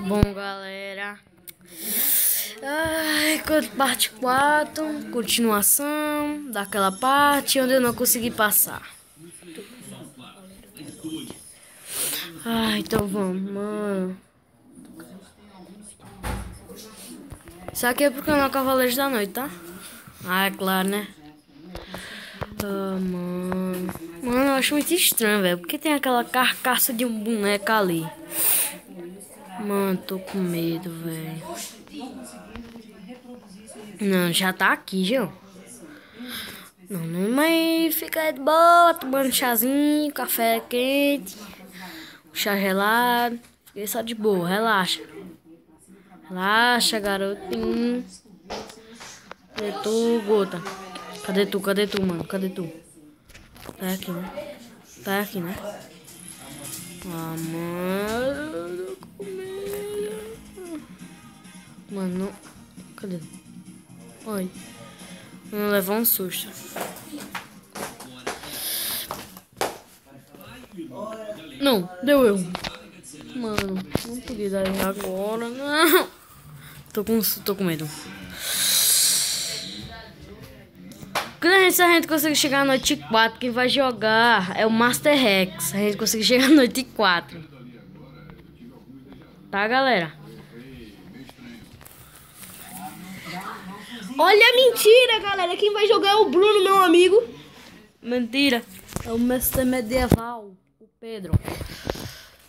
Bom, galera. Ai, parte 4, continuação daquela parte onde eu não consegui passar. Ai, então vamos, mano. Isso aqui é porque eu não é Cavaleiros da Noite, tá? Ah, é claro, né? Ah, mano. Mano, eu acho muito estranho, velho. Porque tem aquela carcaça de um boneco ali. Mano, tô com medo, velho. Não, já tá aqui, já. Não, mas fica de boa, tomando chazinho, café quente, chá gelado. Fiquei só de boa, relaxa. Relaxa, garotinho. Cadê tu, gota? Cadê tu, mano? Cadê tu? Tá aqui, né? Tá aqui, né? Ah, mano, tô com medo. Mano, não... Cadê? Oi. Não levou um susto. Não, deu eu. Mano, não podia dar erro agora, não. Tô com medo. Se a gente conseguir chegar à noite 4, quem vai jogar é o Master Rex. A gente conseguir chegar à noite 4. Tá, galera? Olha, mentira, galera. Quem vai jogar é o Bruno, meu amigo. Mentira. É o Mestre Medieval, o Pedro.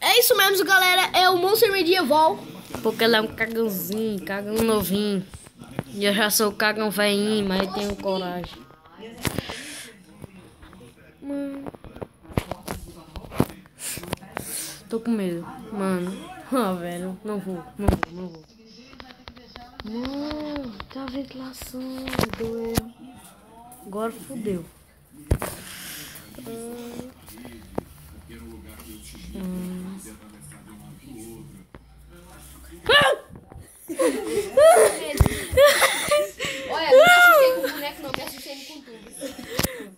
É isso mesmo, galera. É o Monster Medieval. Porque ele é um cagãozinho, cagão novinho. E eu já sou cagão velhinho, mas tenho coragem. Mano. Tô com medo, mano. Ah, velho, não vou. Mano, tá a ventilação, doeu. Agora fodeu. Olha, não me assustei com o boneco, não. Me assustei com tudo.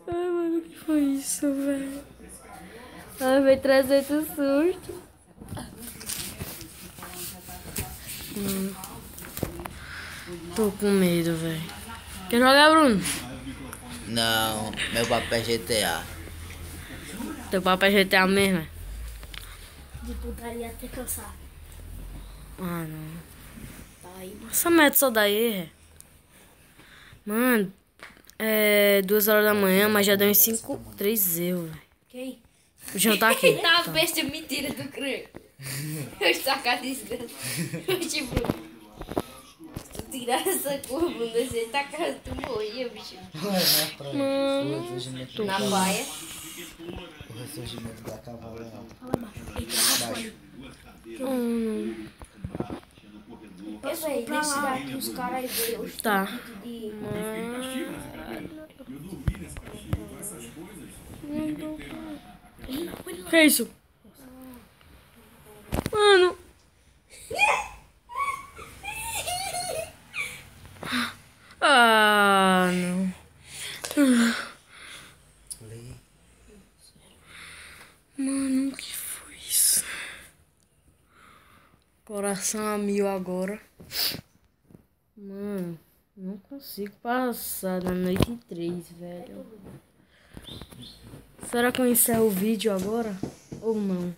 Ai, mano, o que foi isso, velho? Ai, foi 300 sustos. Tô com medo, velho. Quer jogar, Bruno? Não, meu papel é GTA. Teu papo é GTA mesmo, é? De putaria até cansar. Ah, não. Tá aí. Essa meta só daí, é? Mano, é 2 horas da manhã, mas já deu uns 3 euros, velho. Quem? O João tá aqui. Tá, besta mentira do crânio. Eu sacar disso. Tipo, se tu tirar essa curva, você tá cara, tu morria, bicho. Na baia. O ressurgimento da cavala. Esse aí, nesse daqui, os caras aí veio os Tá. de... Que é isso? Mano. Ah, não. Mano, o que foi isso? Coração a mil agora. Mano, não consigo passar da noite 3, velho. Será que eu encerro o vídeo agora? Ou não?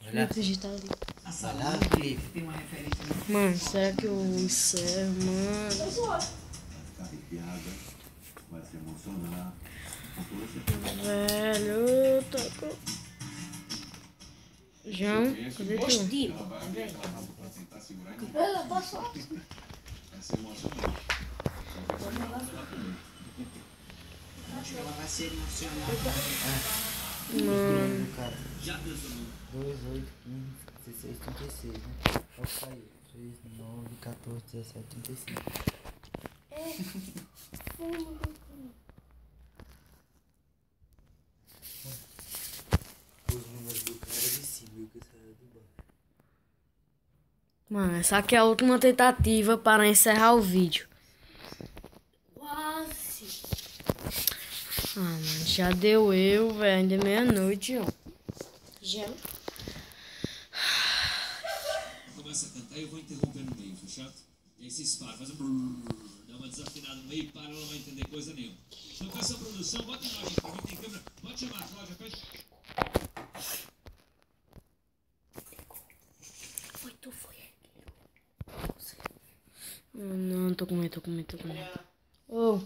Olha. Digitar ali. Olha o clipe. Mano, será que eu encerro, mano? Velho, tá com... João, cadê tu? Hostil. Ela passou. Ela vai ser emocionada. Mano, Cara, 2, 8, 15, 16, 36, né? Pode sair. 3, 9, 14, 17, 35. Os números do cara de cima e o que saiu de baixo. mano, essa aqui é a última tentativa para encerrar o vídeo. Quase. Ah, mano, já deu eu, velho. Ainda é meia-noite, ó. Já. começa a cantar e eu vou interromper no meio, fechado? E aí vocês param, faz um dá uma desafinada no meio e para, ela não vai entender coisa nenhuma. Então com essa produção, bota em ordem pra mim, tem câmera, pode chamar, Cláudia, fecha. Foi. Não, tô com medo. Oh.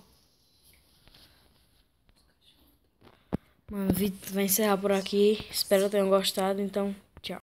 Mano, o vídeo vai encerrar por aqui. Espero que tenham gostado, então...